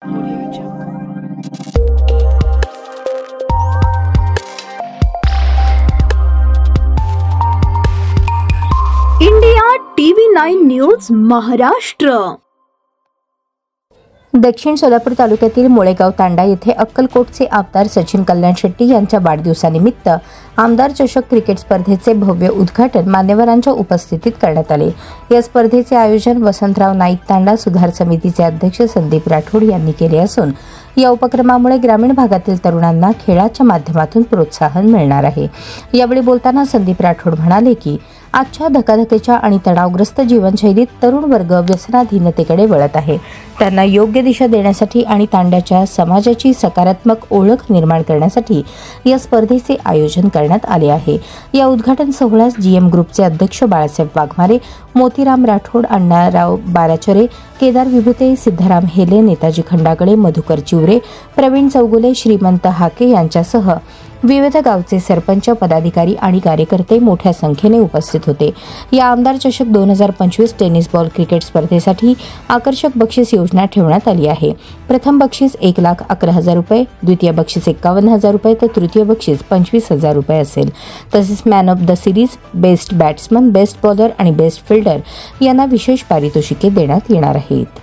India TV 9 news Maharashtra. दक्षिण सोलापूर तालुक्यातील मोळेगाव तांडा येथे अक्कलकोटचे आमदार सचिन कल्याण शेट्टी यांच्या वाढदिवसानिमित्त आमदार चषक क्रिकेट स्पर्धेचे भव्य उद्घाटन मान्यवरांच्या उपस्थितीत करण्यात आले। या स्पर्धेचे आयोजन वसंतराव नाईक तांडा सुधार समितीचे अध्यक्ष संदीप राठोड यांनी केले असून या उपक्रमामुळे ग्रामीण भागातील तरुणांना खेळाच्या माध्यमातून प्रोत्साहन मिळणार आहे। यावेळी बोलताना संदीप राठोड म्हणाले की आजच्या धकाधकीच्या आणि तणावग्रस्त जीवनशैलीत तरुण वर्ग व्यसनाधीनतेकडे वळत आहे। त्यांना योग्य दिशा देण्यासाठी आणि तांड्याच्या समाजाची सकारात्मक ओळख निर्माण करण्यासाठी या स्पर्धेचे आयोजन करण्यात आले आहे। या उद्घाटन सोहळ्यास जीएम ग्रुपचे अध्यक्ष बाळासाहेब वाघमारे, मोतीराम राठोड, अण्णाराव बाराचरे, केदार विभुते, सिद्धाराम हेले, नेताजी खंडागळे, मधुकर चिवरे, प्रवीण चौगुले, श्रीमंत हाके यांच्यासह विविध गावचे सरपंच, पदाधिकारी आणि कार्यकर्ते मोठ्या संख्येने उपस्थित होते। या आमदार चषक 2025 टेनिस बॉल क्रिकेट स्पर्धेसाठी आकर्षक बक्षीस योजना ठेवण्यात आली आहे। प्रथम बक्षीस 1,11,000 रुपये, द्वितीय बक्षीस 51,000 रुपये तर तृतीय बक्षीस 25,000 रुपये असेल। तसेच man of the series, best batsman, best bowler आणि बेस्ट फिल्डर यांना विशेष पारितोषिके देण्यात येणार आहेत।